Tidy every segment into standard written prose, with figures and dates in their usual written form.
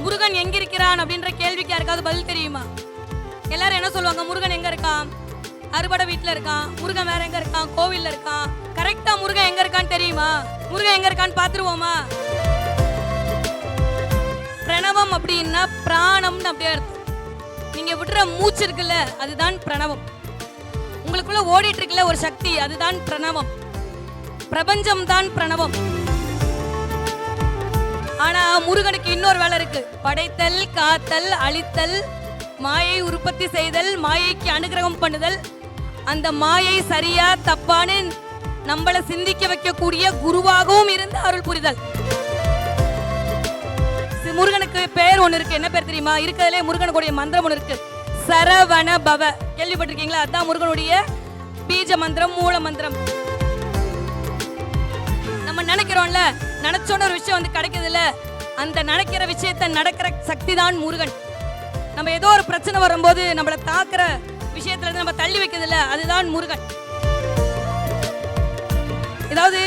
முருகன் எங்க இருக்கிறான் அப்படின்ற கேள்விக்கு யாருக்காவது பதில் தெரியுமா? எல்லாரும் என்ன சொல்லுவாங்க? முருகன் எங்க இருக்கான்? அறுபடை வீட்டுல இருக்கான். முருகன் வேற எங்க இருக்கான்? கோவில்ல இருக்கான். கரெக்டா முருகன் எங்க இருக்கான்னு தெரியுமா? முருகன் எங்க இருக்கான்னு பாத்துருவோமா? பிரணவம் அப்படின்னா பிராணம்னு அப்படியே அர்த்தம். நீங்க விடுற மூச்சு இருக்குல்ல, அதுதான் பிரணவம். உங்களுக்குள்ள ஓடிட்டு இருக்குல்ல ஒரு சக்தி, அதுதான் பிரணவம். பிரபஞ்சம் தான் பிரணவம். ஆனா முருகனுக்கு இன்னொரு வேலை இருக்கு. படைத்தல், காத்தல், அழித்தல், மாயை உற்பத்தி செய்தல், மாயைக்கு அனுகிரகம் பண்ணுதல், அந்த மாயை சரியா தப்பான்னு நம்மளை சிந்திக்க வைக்கக்கூடிய குருவாகவும் இருந்து அருள் புரிதல். முருகனுக்கு பேர் ஒண்ணு இருக்கு. என்ன பேர் தெரியுமா? இருக்கிறதுலே முருகனுடைய மந்திரம் ஒண்ணு இருக்கு, சரவண பவ. கேள்விப்பட்டிருக்கீங்களா? அதான் முருகனுடைய பீஜ மந்திரம், மூல மந்திரம். நம்ம நினைக்கிறோம்ல, நினைச்சோன்னு ஒரு விஷயம் வந்து கிடைக்குது இல்ல, அந்த நினைக்கிற விஷயத்தை நடக்கிற சக்தி தான் முருகன். நம்ம ஏதோ ஒரு பிரச்சனை வரும்போது நம்மளை தாக்குற விஷயத்துல இருந்து நம்ம தள்ளி வைக்கிறது இல்ல, அதுதான் முருகன். ஏதாவது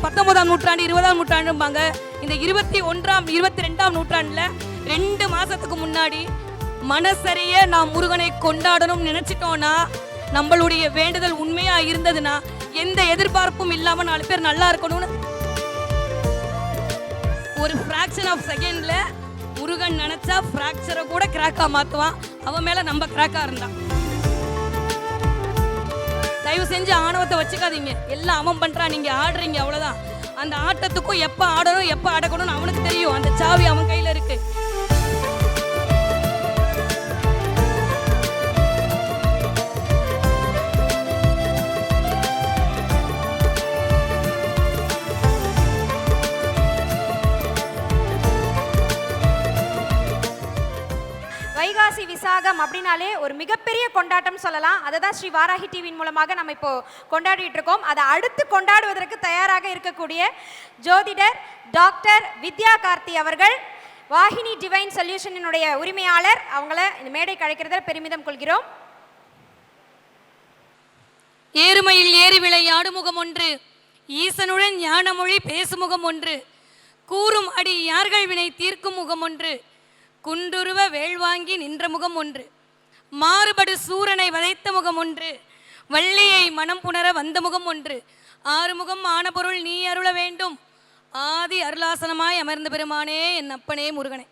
19ஆம் நூற்றாண்டு 20ஆம் நூற்றாண்டும்பாங்க. இந்த 21ஆம் 22ஆம் நூற்றாண்டுல 2 மாசத்துக்கு முன்னாடி மனசரிய நாம் முருகனை கொண்டாடணும் நினைச்சிட்டோம்னா, நம்மளுடைய வேண்டுதல் உண்மையா இருந்ததுன்னா, எந்த எதிர்பார்ப்பும் இல்லாம 4 பேர் நல்லா இருக்கணும்னு ஒரு ஃபிராக்ஷன் ஆஃப் செகண்ட்ல முருகன் நினைச்சா ஃபிராக்சரை கூட கிராக்கா மாத்துவான். அவன் மேல நம்ம கிராக்கா இருந்தான். தயவு செஞ்சு ஆணவத்தை வச்சுக்காதீங்க. எல்லாம் அவன் பண்றான், நீங்க ஆடுறீங்க, அவ்வளவுதான். அந்த ஆட்டத்துக்கும் எப்ப ஆடணும் எப்ப அடக்கணும்னு அவனுக்கு தெரியும். அந்த சாவி அவன் கையில இருக்கு. வைகாசி விசாகம் அப்படின்னாலே ஒரு மிகப்பெரிய கொண்டாட்டம் சொல்லலாம். அதை தான் ஸ்ரீ வாராகி டிவியின் மூலமாக நம்ம இப்போ கொண்டாடிட்டு இருக்கோம். அதை அடுத்து கொண்டாடுவதற்கு தயாராக இருக்கக்கூடிய ஜோதிடர் டாக்டர் வித்யா கார்த்தி அவர்கள், வாகினி டிவைன் சொல்யூஷனினுடைய உரிமையாளர், அவங்கள இந்த மேடை கழிக்கிறதில் பெருமிதம் கொள்கிறோம். ஏறுமையில் ஏறி விளையாடும் முகம் ஒன்று, ஈசனுடன் ஞானமொழி பேசுமுகம் ஒன்று, கூறும் அடி யார்கள் வினை தீர்க்கும் முகம் ஒன்று, குண்டுருவ வேள்வாங்கி நின்ற முகம் ஒன்று, மாறுபடு சூரனை வதைத்த முகம் ஒன்று, வள்ளியை மனம் புணர வந்த முகம் ஒன்று, 6 முகம் ஆன பொருள் நீ அருள வேண்டும், ஆதி அருளாசனமாய் அமர்ந்த பெருமானே என் அப்பனே முருகனே.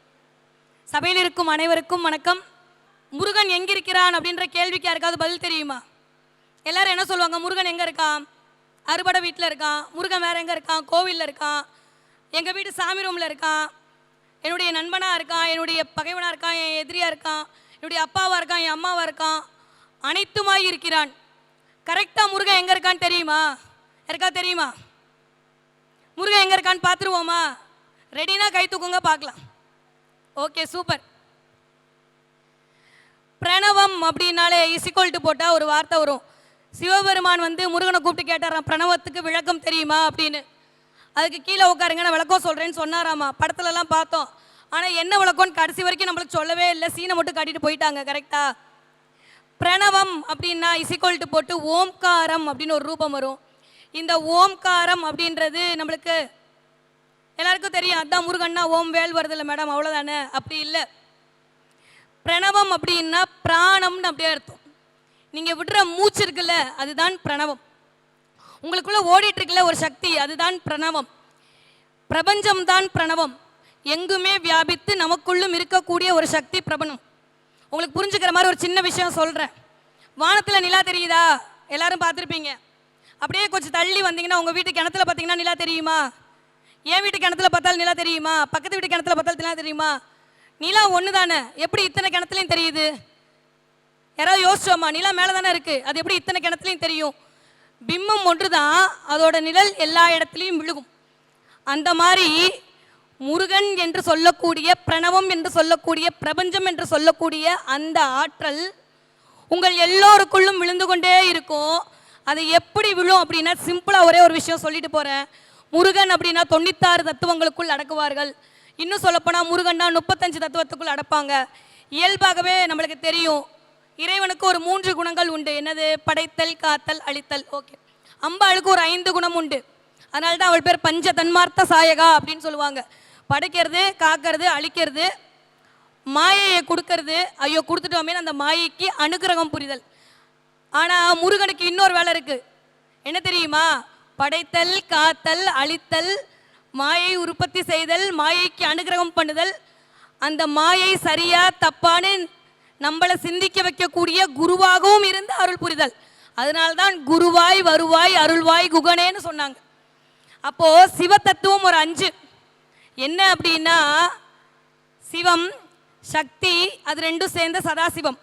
சபையில் இருக்கும் அனைவருக்கும் வணக்கம். முருகன் எங்கிருக்கிறான் அப்படின்ற கேள்விக்கு யாருக்காவது பதில் தெரியுமா? எல்லாரும் என்ன சொல்லுவாங்க? முருகன் எங்க இருக்கான்? அறுபடை வீட்டில் இருக்கான். முருகன் வேற எங்க இருக்கான்? கோவில்ல இருக்கான். எங்க வீட்டு சாமி ரூம்ல இருக்கான். என்னுடைய நண்பனா இருக்கான், என்னுடைய பகைவனா இருக்கான், என் எதிரியா இருக்கான், என்னுடைய அப்பாவா இருக்கான், என் அம்மாவா இருக்கான், அனைத்துமாய் இருக்கிறான். கரெக்டா முருகன் எங்க இருக்கான்னு தெரியுமா? யாருக்கா தெரியுமா? முருகன் எங்க இருக்கான்னு பார்த்துருவோமா? ரெடினா கை தூக்குங்க பார்க்கலாம். Okay, super. பிரணவம் அப்படின்னாலே இசிக்கோல்ட்டு போட்டால் ஒரு வார்த்தை வரும். சிவபெருமான் வந்து முருகனை கூப்பிட்டு கேட்டாராம், பிரணவத்துக்கு விளக்கம் தெரியுமா அப்படின்னு. அதுக்கு கீழே உட்காருங்க, நான் விளக்கம் சொல்கிறேன்னு சொன்னாராமா. படத்துலலாம் பார்த்தோம். ஆனால் என்ன விளக்கம்னு கடைசி வரைக்கும் நம்மளுக்கு சொல்லவே இல்லை. சீனை மட்டும் காட்டிட்டு போயிட்டாங்க. கரெக்டா? பிரணவம் அப்படின்னா இசிக்கோல்ட்டு போட்டு ஓம்காரம் அப்படின்னு ஒரு ரூபம் வரும். இந்த ஓம்காரம் அப்படின்றது நம்மளுக்கு எல்லாருக்கும் தெரியும். அதுதான் முருகன்னா ஓம் வேல் வருது இல்லை மேடம், அவ்வளோதானே? அப்படி இல்லை. பிரணவம் அப்படின்னா பிராணம்னு அப்படியே அர்த்தம். நீங்கள் விடுற மூச்சு இருக்குல்ல, அதுதான் பிரணவம். உங்களுக்குள்ள ஓடிட்டு இருக்குல்ல ஒரு சக்தி, அதுதான் பிரணவம். பிரபஞ்சம் தான் பிரணவம். எங்குமே வியாபித்து நமக்குள்ளும் இருக்கக்கூடிய ஒரு சக்தி பிரபஞ்சம். உங்களுக்கு புரிஞ்சுக்கிற மாதிரி ஒரு சின்ன விஷயம் சொல்றேன். வானத்துல நிலா தெரியுதா? எல்லாரும் பார்த்துருப்பீங்க. அப்படியே கொஞ்சம் தள்ளி வந்தீங்கன்னா உங்க வீட்டு கிணத்துல பார்த்தீங்கன்னா நிலா தெரியுமா? என் வீட்டு கிணத்துல பார்த்தாலும் நிலா தெரியுமா? பக்கத்து வீட்டு கிணத்துல பார்த்தாலும் நிலா தெரியுமா? நிலா ஒன்று தானே, எப்படி இத்தனை கிணத்துலையும் தெரியுது? யாராவது யோசிச்சோமா? நிலா மேலே தானே இருக்கு, அது எப்படி இத்தனை கிணத்துலையும் தெரியும்? பிம்பம் ஒன்று தான், அதோட நிழல் எல்லா இடத்துலையும் விழுகும். அந்த மாதிரி முருகன் என்று சொல்லக்கூடிய, பிரணவம் என்று சொல்லக்கூடிய, பிரபஞ்சம் என்று சொல்லக்கூடிய அந்த ஆற்றல் உங்கள் எல்லோருக்குள்ளும் விழுந்து கொண்டே இருக்கும். அது எப்படி விழும் அப்படின்னா, சிம்பிளாக ஒரே ஒரு விஷயம் சொல்லிட்டு போகிறேன். முருகன் அப்படின்னா 96 தத்துவங்களுக்குள் அடக்குவார்கள். இன்னும் சொல்லப்போனால் முருகன்னா 35 தத்துவத்துக்குள் அடப்பாங்க. இயல்பாகவே நம்மளுக்கு தெரியும், இறைவனுக்கு ஒரு 3 குணங்கள் உண்டு. என்னது? படைத்தல், காத்தல், அழித்தல். ஓகே. அம்பாளுக்கு ஒரு 5 குணம் உண்டு. அதனால தான் அவள் பேர் பஞ்ச தன்மார்த்த சாயகா அப்படின்னு சொல்லுவாங்க. படைக்கிறது, காக்கிறது, அழிக்கிறது, மாயையை கொடுக்கறது, ஐயோ கொடுத்துட்டோமே அந்த மாயைக்கு அனுகிரகம் புரிதல். ஆனா முருகனுக்கு இன்னொரு வேலை இருக்கு. என்ன தெரியுமா? படைத்தல், காத்தல், அழித்தல், மாயை உற்பத்தி செய்தல், மாயைக்கு அனுகிரகம் பண்ணுதல், அந்த மாயை சரியா தப்பான்னு நம்மளை சிந்திக்க வைக்கக்கூடிய குருவாகவும் இருந்து அருள் புரிதல். அதனால்தான் குருவாய் வருவாய் அருள்வாய் குகனேன்னு சொன்னாங்க. அப்போ சிவ தத்துவம் ஒரு 5 என்ன அப்படின்னா, சிவம், சக்தி, அது ரெண்டும் சேர்ந்த சதாசிவம்.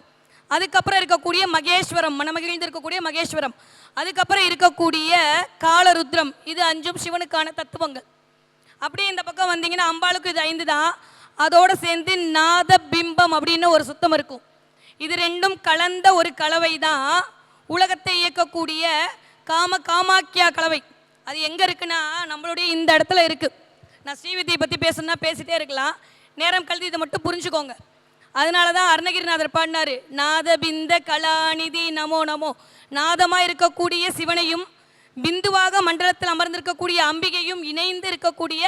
அதுக்கப்புறம் இருக்கக்கூடிய மகேஸ்வரம், மனமகிழ்ந்து இருக்கக்கூடிய மகேஸ்வரம். அதுக்கப்புறம் இருக்கக்கூடிய காலருத்ரம். இது 5ம் சிவனுக்கான தத்துவங்கள். அப்படியே இந்த பக்கம் வந்தீங்கன்னா அம்பாளுக்கு இது 5 தான். அதோட சேர்ந்து நாத பிம்பம் அப்படின்னு ஒரு சுத்தம் இருக்கும். இது ரெண்டும் கலந்த ஒரு கலவை தான் உலகத்தை இயக்கக்கூடிய காமாக்கியா கலவை. அது எங்க இருக்குன்னா நம்மளுடைய இந்த இடத்துல இருக்கு. நான் ஸ்ரீவித்தியை பத்தி பேசணும்னா பேசிட்டே இருக்கலாம், நேரம் கழித்து இதை மட்டும் புரிஞ்சுக்கோங்க. அதனால தான் அருணகிரிநாதர் பாடினாரு, நாத பிந்த கலாநிதி நமோ நமோ. நாதமா இருக்கக்கூடிய சிவனையும் பிந்துவாக மண்டலத்தில் அமர்ந்திருக்கக்கூடிய அம்பிகையும் இணைந்து இருக்கக்கூடிய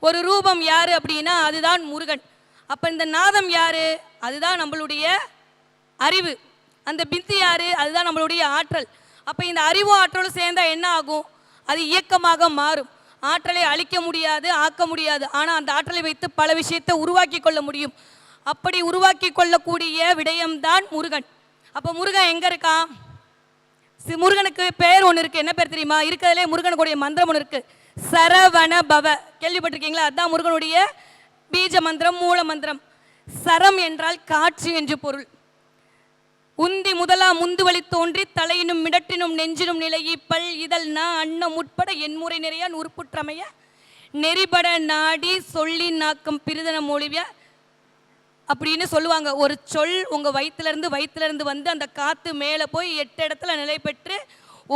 ஒரு ரூபம் யாரு அப்படின்னா அதுதான் முருகன். அப்ப இந்த நாதம் யாரு? அதுதான் நம்மளுடைய அறிவு. அந்த பிந்து யாரு? அதுதான் நம்மளுடைய ஆற்றல். அப்ப இந்த அறிவும் ஆற்றலும் சேர்ந்தா என்ன ஆகும்? அது இயக்கமாக மாறும். ஆற்றலை அழிக்க முடியாது, ஆக்க முடியாது. ஆனா அந்த ஆற்றலை வைத்து பல விஷயத்தை உருவாக்கி கொள்ள முடியும். அப்படி உருவாக்கி கொள்ளக்கூடிய விடயம்தான் முருகன். அப்ப முருகன் எங்க இருக்கான்? முருகனுக்கு பேர் ஒன்று இருக்கு. என்ன பேர் தெரியுமா? இருக்கிறதுலே முருகனுடைய மந்திரம் ஒன்று இருக்கு, சரவண பவ. கேள்விப்பட்டிருக்கீங்களா? அதுதான் முருகனுடைய பீஜ மந்திரம், மூல மந்திரம். சரம் என்றால் காற்று என்று பொருள். உந்தி முதலா முந்து வழி தோன்றி தலையினும் மிடட்டினும் நெஞ்சினும் நிலையி பல் இதழ் நா அன்னம் உட்பட என்முறை நிறைய உறுப்புற்றமைய நெறிபட நாடி சொல்லி நாக்கம் பிரிதன மொழிவிய அப்படின்னு சொல்லுவாங்க. ஒரு சொல் உங்க வயிற்றுல இருந்து வந்து அந்த காத்து மேலே போய் 8 இடத்துல நிலை பெற்று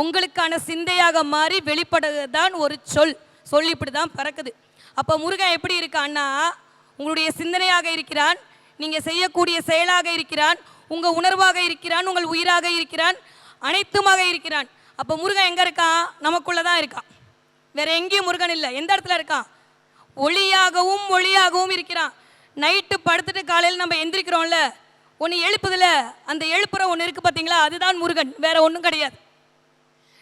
உங்களுக்கான சிந்தையாக மாறி வெளிப்படுதான் ஒரு சொல் இப்படி தான் பறக்குது. அப்போ முருகன் எப்படி இருக்கான்னா உங்களுடைய சிந்தனையாக இருக்கிறான், நீங்க செய்யக்கூடிய செயலாக இருக்கிறான், உங்க உணர்வாக இருக்கிறான், உங்கள் உயிராக இருக்கிறான், அனைத்துமாக இருக்கிறான். அப்போ முருகன் எங்க இருக்கான்? நமக்குள்ளதான் இருக்கான். வேற எங்கேயும் முருகன் இல்லை. எந்த இடத்துல இருக்கான்? ஒளியாகவும் இருக்கிறான். நைட்டு படுத்துட்டு காலையில் நம்ம எந்திரிக்கிறோம்ல, ஒன்று எழுப்புதில்ல, அந்த எழுப்புற ஒன்று இருக்கு பார்த்தீங்களா, அதுதான் முருகன், வேற ஒன்றும் கிடையாது.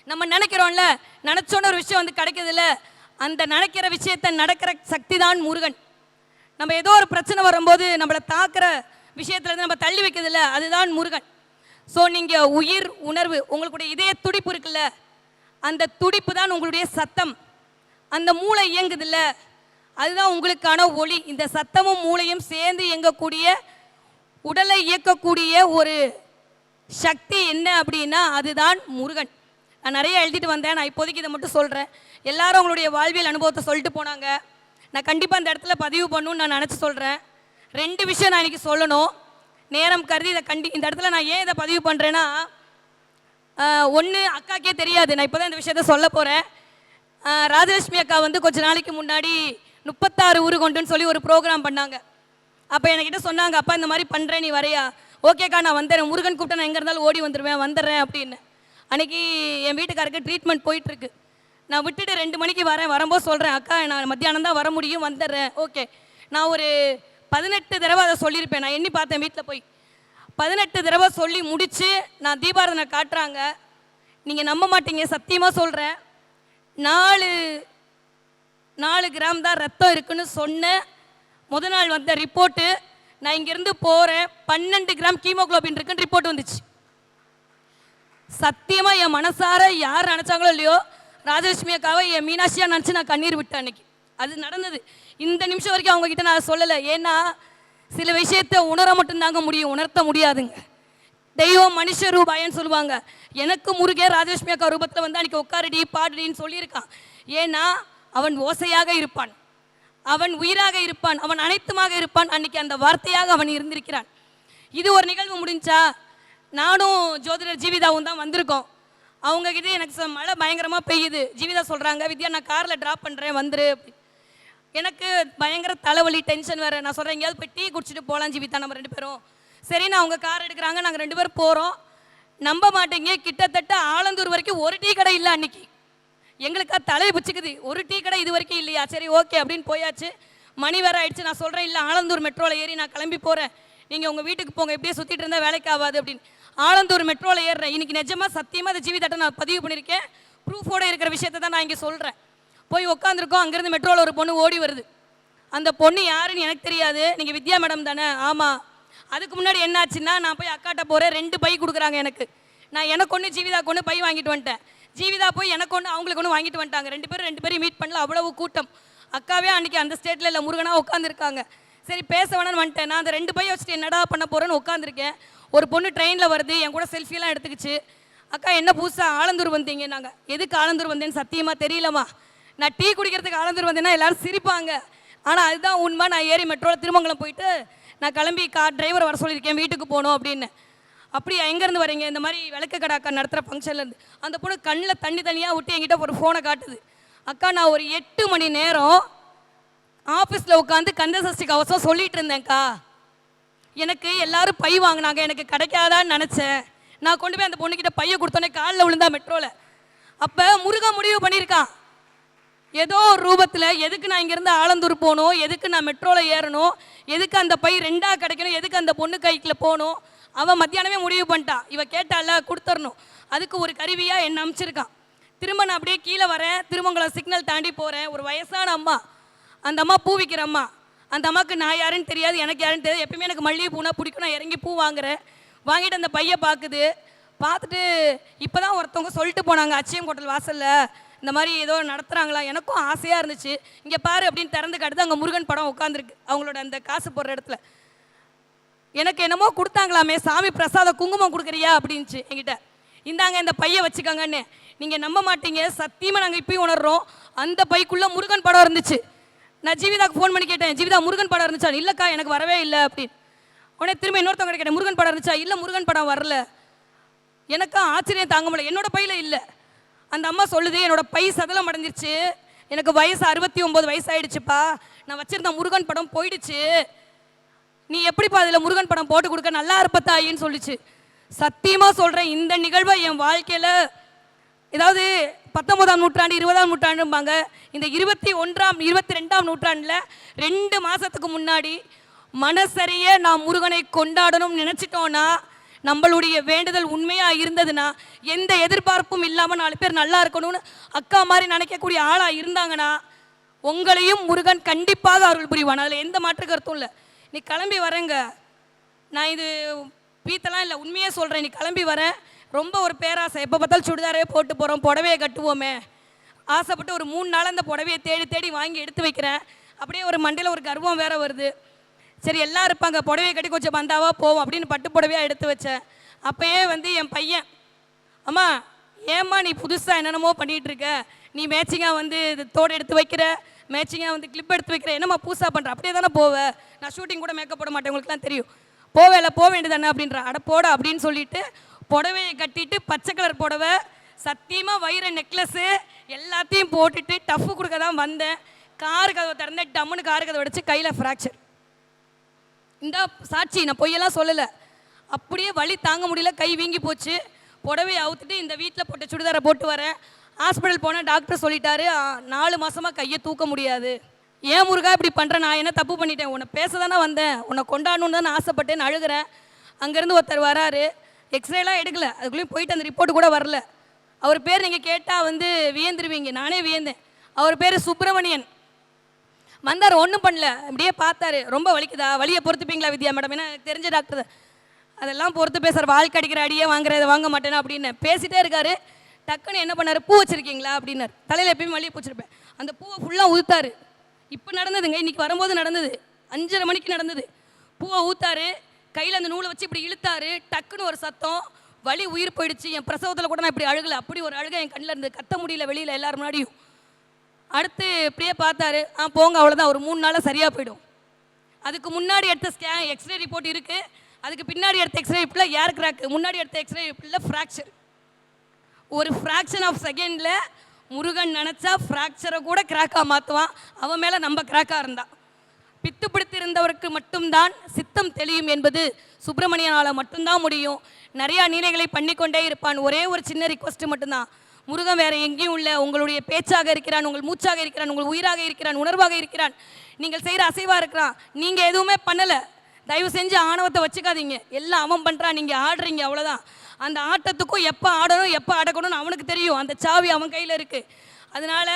நம்ம நினைக்கிறோம்ல, நினைச்சோன்னு ஒரு விஷயம் வந்து கிடைக்கிறதில்ல, அந்த நினைக்கிற விஷயத்தை நடக்கிற சக்தி தான் முருகன். நம்ம ஏதோ ஒரு பிரச்சனை வரும்போது நம்மளை தாக்குற விஷயத்துலேருந்து நம்ம தள்ளி வைக்கிறதில்ல, அதுதான் முருகன். ஸோ நீங்கள் உயிர் உணர்வு, உங்களுடைய இதய துடிப்பு இருக்குல்ல, அந்த துடிப்பு தான் உங்களுடைய சத்தம். அந்த மூளை இயங்குதில்ல, அதுதான் உங்களுக்கான ஒளி. இந்த சத்தமும் மூளையும் சேர்ந்து இயங்கக்கூடிய உடலை இயக்கக்கூடிய ஒரு சக்தி என்ன அப்படின்னா அதுதான் முருகன். நான் நிறைய எழுதிட்டு வந்தேன், நான் இப்போதைக்கு இதை மட்டும் சொல்கிறேன். எல்லாரும் உங்களுடைய வாழ்வியல் அனுபவத்தை சொல்லிட்டு போனாங்க. நான் கண்டிப்பாக இந்த இடத்துல பதிவு பண்ணணும்னு நான் நினச்சி சொல்கிறேன். 2 விஷயம் நான் இன்றைக்கி சொல்லணும், நேரம் கருதி இதை இந்த இடத்துல நான் ஏன் இதை பதிவு பண்ணுறேன்னா, ஒன்று அக்காக்கே தெரியாது, நான் இப்போ தான் இந்த விஷயத்த சொல்ல போகிறேன். ராஜலட்சுமி அக்கா வந்து கொஞ்ச நாளைக்கு முன்னாடி 36 ஊரு கொண்டுன்னு சொல்லி ஒரு ப்ரோக்ராம் பண்ணாங்க. அப்போ என்கிட்ட சொன்னாங்க, அப்பா இந்த மாதிரி பண்ணுறேன், நீ வரையா? ஓகேக்கா நான் வந்துடுறேன், முருகன் கூப்பிட்டா நான் எங்கே இருந்தாலும் ஓடி வந்துடுறேன் அப்படின்னு. அன்றைக்கி என் வீட்டுக்காருக்கு ட்ரீட்மெண்ட் போயிட்டுருக்கு. நான் விட்டுட்டு 2 மணிக்கு வரேன், வரும்போது சொல்கிறேன், அக்கா நான் மத்தியானம் தான் வர முடியும், வந்துடுறேன். ஓகே. நான் ஒரு 18 தடவை அதை சொல்லியிருப்பேன். நான் எண்ணி பார்த்தேன் வீட்டில் போய் 18 தடவை சொல்லி முடித்து நான் தீபாராதனை காட்டுறாங்க. நீங்கள் நம்ப மாட்டீங்க, சத்தியமாக சொல்கிறேன். 4 கிராம் தான் ரத்தம் இருக்குன்னு சொன்ன முத நாள் வந்த ரிப்போர்ட்டு, நான் இங்கேருந்து போகிறேன் 12 கிராம் ஹீமோகுளோபின் இருக்குன்னு ரிப்போர்ட் வந்துச்சு. சத்தியமாக என் மனசார யார் நினச்சாங்களோ இல்லையோ, ராஜலட்சுமி அக்காவை என் மீனாட்சியாக நினச்சி நான் கண்ணீர் விட்டேன் அன்னைக்கு. அது நடந்தது. இந்த நிமிஷம் வரைக்கும் அவங்கக்கிட்ட நான் சொல்லலை. ஏன்னா சில விஷயத்தை உணர மட்டும்தாங்க முடியும், உணர்த்த முடியாதுங்க. தெய்வம் மனுஷ ரூபாயன்னு சொல்லுவாங்க. எனக்கு முருகே ராஜலட்சுமி அக்கா ரூபத்தில் வந்து அன்றைக்கி உட்காரடி பாடுடின்னு சொல்லியிருக்கான். ஏன்னா அவன் ஓசையாக இருப்பான், அவன் உயிராக இருப்பான், அவன் அனைத்துமாக இருப்பான். அன்னைக்கு அந்த வார்த்தையாக அவன் இருந்திருக்கிறான். இது ஒரு நிகழ்வு முடிஞ்சா, நானும் ஜோதிடர் ஜீவிதாவும் தான் வந்திருக்கோம். அவங்கக்கிட்ட எனக்கு மழை பயங்கரமாக பெய்யுது. ஜீவிதா சொல்கிறாங்க, வித்யா நான் காரில் ட்ராப் பண்ணுறேன் வந்துரு. எனக்கு பயங்கர தலைவலி, டென்ஷன் வேறு. நான் சொல்கிறேன், எங்கேயாவது போய் டீ குடிச்சிட்டு போகலாம் ஜீவிதா நம்ம 2 பேரும். சரின்னு அவங்க கார் எடுக்கிறாங்க, நாங்கள் 2 பேரும் போகிறோம். நம்ப மாட்டீங்க, கிட்டத்தட்ட ஆலந்தூர் வரைக்கும் ஒரு டீ கடை இல்லை அன்னைக்கு. எங்களுக்கா தலை பிடிச்சிக்குது, ஒரு டீ கடை இது வரைக்கும் இல்லையா? சரி ஓகே அப்படின்னு போயாச்சு. மணி வேற ஆயிடுச்சு. நான் சொல்கிறேன் இல்லை ஆலந்தூர் மெட்ரோவில் ஏறி நான் கிளம்பி போகிறேன், நீங்கள் உங்கள் வீட்டுக்கு போங்க, எப்படியே சுற்றிட்டு இருந்தால் வேலைக்கு ஆகாது அப்படின்னு. ஆலந்தூர் மெட்ரோவில் ஏறுறேன். இன்னைக்கு நிஜமாக சத்தியமாக அந்த ஜீவிதாட்ட நான் பதிவு பண்ணியிருக்கேன், ப்ரூஃபோடு இருக்கிற விஷயத்தை தான் நான் இங்கே சொல்கிறேன். போய் உட்காந்துருக்கோம், அங்கேருந்து மெட்ரோவில் ஒரு பொண்ணு ஓடி வருது. அந்த பொண்ணு யாருன்னு எனக்கு தெரியாது. நீங்கள் வித்யா மேடம் தானே? ஆமாம். அதுக்கு முன்னாடி என்னாச்சுன்னா, நான் போய் அக்காட்ட போகிறேன், 2 பை கொடுக்குறாங்க எனக்கு. நான் எனக்கு ஒன்று ஜீவிதாக்கு ஒன்று பை வாங்கிட்டு வந்துட்டேன். ஜீவிதா போய் எனக்கு ஒன்று அவங்களுக்கு ஒன்று வாங்கிட்டு வந்துட்டாங்க. 2 பேரும் மீட் பண்ணல, அவ்வளவு கூட்டம். அக்காவே அன்றைக்கி அந்த ஸ்டேட்டில் இல்லை, முருகனாக உட்காந்துருக்காங்க. சரி பேச வேணான்னு வந்துட்டேன். நான் அந்த 2 பை வச்சுட்டு என்னடா பண்ண போகிறேன்னு உட்காந்துருக்கேன். ஒரு பொண்ணு ட்ரெயினில் வருது, என் கூட செல்ஃபியெல்லாம் எடுத்துக்கிச்சு. அக்கா என்ன புதுசாக ஆலந்தூர் வந்தீங்க? நாங்கள் எதுக்கு ஆலந்தூர் வந்தேன்னு சத்தியமாக தெரியலம்மா. நான் டீ குடிக்கிறதுக்கு ஆலந்தூர் வந்தேன்னா எல்லோரும் சிரிப்பாங்க, ஆனால் அதுதான் உண்மை. நான் ஏறி மெட்ரோவில் திருமங்கலம் போயிட்டு நான் கிளம்பி டிரைவர் வர சொல்லியிருக்கேன், வீட்டுக்கு போகணும் அப்படின்னு. அப்படியே எங்கேருந்து வரீங்க? இந்த மாதிரி விளக்கு கடை அக்கா நடத்துகிற ஃபங்க்ஷன்லேருந்து. அந்த பொண்ணு கண்ணில் தண்ணியாக விட்டு என்கிட்ட ஒரு ஃபோனை காட்டுது. அக்கா நான் ஒரு 8 மணி நேரம் ஆஃபீஸில் உட்காந்து கந்தசஷ்டி கவசம் சொல்லிட்டு இருந்தேன்க்கா. எனக்கு எல்லாரும் பை வாங்கினாங்க, எனக்கு கிடைக்காதான்னு நினச்சேன். நான் கொண்டு போய் அந்த பொண்ணுக்கிட்ட பையை கொடுத்தோன்னே காலில் விழுந்தா மெட்ரோவில். அப்போ முருகன் முடிவு பண்ணியிருக்கான், ஏதோ ஒரு ரூபத்தில் எதுக்கு நான் இங்கேருந்து ஆலந்தூர் போகணும், எதுக்கு நான் மெட்ரோவில் ஏறணும், எதுக்கு அந்த பை 2ஆக கிடைக்கணும், எதுக்கு அந்த பொண்ணு கைக்கில் போகணும். அவன் மத்தியானமே முடிவு பண்ணிட்டான், இவன் கேட்டால கொடுத்துடணும். அதுக்கு ஒரு கருவியாக என்னை அனுப்பிச்சிருக்கான். திரும்ப நான் அப்படியே கீழே வரேன், திருமங்கலம் சிக்னல் தாண்டி போகிறேன். ஒரு வயசான அம்மா, அந்த அம்மா பூ விற்கிற அம்மா. அந்த அம்மாவுக்கு நான் யாருன்னு தெரியாது, எனக்கு யாருன்னு தெரியாது. எப்பயுமே எனக்கு மல்லிகை பூனா பிடிக்கும், நான் இறங்கி பூ வாங்குறேன். வாங்கிட்டு அந்த பையை பார்க்குது. பார்த்துட்டு இப்போ தான் ஒருத்தவங்க சொல்லிட்டு போனாங்க, அச்சியம் ஹோட்டல் வாசலில் இந்த மாதிரி ஏதோ நடத்துகிறாங்களா. எனக்கும் ஆசையாக இருந்துச்சு. இங்கே பாரு அப்படின்னு திறந்து காட்டுது, அங்கே முருகன் படம் உட்காந்துருக்கு அவங்களோட அந்த காசு போடுற இடத்துல. எனக்கு என்னமோ கொடுத்தாங்களாமே, சாமி பிரசாதம் குங்குமம் கொடுக்குறியா அப்படின்ச்சு என்கிட்ட. இந்தாங்க இந்த பையை வச்சுக்கோங்கன்னு. நீங்கள் நம்ப மாட்டீங்க, சத்தியமாக நாங்கள் இப்பயும் உணர்றோம். அந்த பைக்குள்ளே முருகன் படம் இருந்துச்சு. நான் ஜீவிதாக்கு ஃபோன் பண்ணி கேட்டேன், ஜீவிதா முருகன் படம் இருந்துச்சா? இல்லைக்கா எனக்கு வரவே இல்லை அப்படின்னு. உடனே திரும்ப இன்னொருத்தவங்க கேட்டேன், முருகன் படம் இருந்துச்சா? இல்லை முருகன் படம் வரல. எனக்கா ஆச்சரியம் தாங்க முடியல, என்னோட பையில் இல்லை. அந்த அம்மா சொல்லுது, என்னோட பை சதலம் அடைஞ்சிருச்சு, எனக்கு வயசு 69 வயசாயிடுச்சுப்பா, நான் வச்சிருந்த முருகன் படம் போயிடுச்சு, நீ எப்படிப்பா அதில் முருகன் படம் போட்டு கொடுக்க, நல்லா இருப்பத்தாயின்னு சொல்லிச்சு. சத்தியமாக சொல்கிறேன், இந்த நிகழ்வை என் வாழ்க்கையில் ஏதாவது 19ஆம் நூற்றாண்டு 20ஆம் நூற்றாண்டும்பாங்க, இந்த 21ஆம் 22ஆம் நூற்றாண்டில் 2 மாதத்துக்கு முன்னாடி மனசரிய நாம் முருகனை கொண்டாடணும்னு நினச்சிட்டோன்னா, நம்மளுடைய வேண்டுதல் உண்மையாக இருந்ததுன்னா, எந்த எதிர்பார்ப்பும் இல்லாமல் 4 பேர் நல்லா இருக்கணும்னு அக்கா மாதிரி நினைக்கக்கூடிய ஆளாக இருந்தாங்கன்னா, உங்களையும் முருகன் கண்டிப்பாக அருள் புரிவான். அதில் எந்த மாற்று கருத்தும் இல்லை. நீ கிளம்பி வரேங்க, நான் இது பீத்தெல்லாம் இல்லை, உண்மையே சொல்கிறேன். நீ கிளம்பி வரேன், ரொம்ப ஒரு பேராசை, எப்போ பார்த்தாலும் சுடிதாரே போட்டு போகிறோம், புடவையை கட்டுவோமே ஆசைப்பட்டு ஒரு 3 நாள் அந்த புடவையை தேடி தேடி வாங்கி எடுத்து வைக்கிறேன். அப்படியே ஒரு மண்டையில் ஒரு கர்வம் வேற வருது. சரி எல்லாம் இருப்பாங்க, புடவையை கட்டி கொஞ்சம் பந்தாவாக போவோம் அப்படின்னு பட்டு புடவையாக எடுத்து வச்சேன். அப்போயே என் பையன், அம்மா ஏம்மா நீ புதுசாக என்னென்னமோ பண்ணிகிட்ருக்க, நீ மேட்சிங்காக இது தோடு எடுத்து வைக்கிற, மேட்சிங்காக கிளிப் எடுத்து வைக்கிற, என்னம்மா பூசா பண்ணுற, அப்படியே தானே போவேன், நான் ஷூட்டிங் கூட மேக்கப் போட மாட்டேன், உங்களுக்குலாம் தெரியும், போவேல போக வேண்டியதானே அப்படின்ற. அட போட அப்படின்னு சொல்லிட்டு புடவையை கட்டிட்டு பச்சை கலர் புடவை, சத்தியமாக வைர நெக்லஸ்ஸு எல்லாத்தையும் போட்டுட்டு டஃப்பு கொடுக்க தான் வந்தேன். காரு கதவை திறந்தேன், டம்முன்னு காரு கதவை வச்சு கையில் ஃப்ராக்சர். இந்த சாட்சி, நான் பொய்யெல்லாம் சொல்லலை. அப்படியே வலி தாங்க முடியல, கை வீங்கி போச்சு. புடவையை அவுத்துட்டு இந்த வீட்டில் போட்ட சுடிதாரை போட்டு வரேன். ஹாஸ்பிட்டல் போனால் டாக்டர் சொல்லிட்டாரு 4 மாதமாக கையை தூக்க முடியாது. ஏன் முருகா இப்படி பண்ணுறேன், நான் என்ன தப்பு பண்ணிட்டேன், உன்னை பேச தானே வந்தேன், உன்னை கொண்டாடணுன்னு தான் ஆசைப்பட்டேன்னு அழுகிறேன். அங்கேருந்து ஒருத்தர் வராரு, எக்ஸ்ரேலாம் எடுக்கல, அதுக்குள்ளேயும் போயிட்டு அந்த ரிப்போர்ட் கூட வரல. அவர் பேர் நீங்கள் கேட்டால் வியந்துருவீங்க, நானே வியந்தேன். அவர் பேர் சுப்பிரமணியன். வந்தார், ஒன்றும் பண்ணல, அப்படியே பார்த்தாரு, ரொம்ப வலிக்குதா, வலியை பொறுத்துப்பீங்களா வித்யா மேடம், ஏன்னா எனக்கு தெரிஞ்ச டாக்டர் தான், அதெல்லாம் பொறுத்து பேசுகிற, வாழ்க்கை அடிக்கிற அடியே வாங்குறத வாங்க மாட்டேனா அப்படின்னு பேசிகிட்டே இருக்காரு. டக்குன்னு என்ன பண்ணார், பூ வச்சுருக்கீங்களா அப்படின்னார். தலையில் எப்பயுமே மல்லிகை பூச்சிருப்பேன். அந்த பூவை ஃபுல்லாக ஊற்றாரு. இப்போ நடந்ததுங்க, இன்றைக்கி வரும்போது நடந்தது, 5:30 மணிக்கு நடந்தது. பூவை ஊற்றாரு, கையில் அந்த நூலை வச்சு இப்படி இழுத்தாரு, டக்குன்னு ஒரு சத்தம், வலி உயிர் போயிடுச்சு. என் பிரசவத்தில் கூட நான் இப்படி அழுகலை, அப்படி ஒரு அழுகை என் கண்ணில் இருந்து, கத்த முடியல வெளியில் எல்லாரும் முன்னாடியும். அடுத்து இப்படியே பார்த்தாரு, போங்க அவ்வளோதான், ஒரு 3 நாளில் சரியாக போயிடும். அதுக்கு முன்னாடி எடுத்த எக்ஸ்ரே ரிப்போர்ட் இருக்குது, அதுக்கு பின்னாடி எடுத்த எக்ஸ்ரே ரிப்போர்ட்டில் ஏர் கிராக்கு, முன்னாடி எடுத்த எக்ஸ்ரே ரிப்போர்ட்டில் ஃப்ராக்சர். ஒரு ஃப்ராக்ஷன் ஆஃப் செகண்டில் முருகன் நினச்சா ஃப்ராக்சரை கூட கிராக்காக மாற்றுவான். அவன் மேலே நம்ம கிராக்காக இருந்தான். பித்து பிடித்திருந்தவருக்கு மட்டும்தான் சித்தம் தெளியும் என்பது சுப்பிரமணியனால் மட்டும்தான் முடியும். நிறையா நீலைகளை பண்ணிக்கொண்டே இருப்பான். ஒரே ஒரு சின்ன ரிக்வஸ்ட்டு மட்டும்தான், முருகன் வேறு எங்கேயும் இல்லை, உங்களுடைய பேச்சாக இருக்கிறான், உங்கள் மூச்சாக இருக்கிறான், உங்கள் உயிராக இருக்கிறான், உணர்வாக இருக்கிறான். நீங்கள் செய்கிற அசைவாக இருக்கலாம், நீங்கள் எதுவுமே பண்ணலை. தயவு செஞ்சு ஆணவத்தை வச்சுக்காதீங்க. எல்லாம் அவன் பண்ணுறான், நீங்கள் ஆடுறீங்க, அவ்வளோதான். அந்த ஆட்டத்துக்கும் எப்போ ஆடணும் எப்போ அடக்கணும்னு அவனுக்கு தெரியும். அந்த சாவி அவன் கையில் இருக்குது. அதனால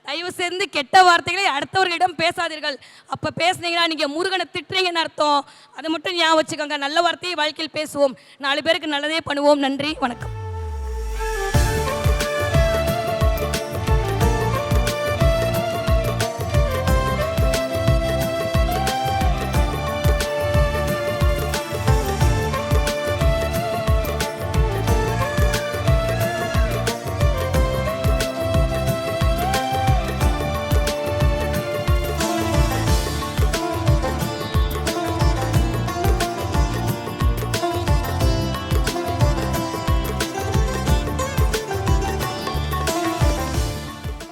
தயவு செஞ்சு கெட்ட வார்த்தைகளை அடுத்தவர்களிடம் பேசாதீர்கள். அப்போ பேசுனீங்கன்னா நீங்கள் முருகனை திட்டுறீங்கன்னு அர்த்தம். அதை மட்டும் ஞாபகம் வச்சுக்கோங்க. நல்ல வார்த்தையை வாழ்க்கையில் பேசுவோம், 4 பேருக்கு நல்லதே பண்ணுவோம். நன்றி, வணக்கம்.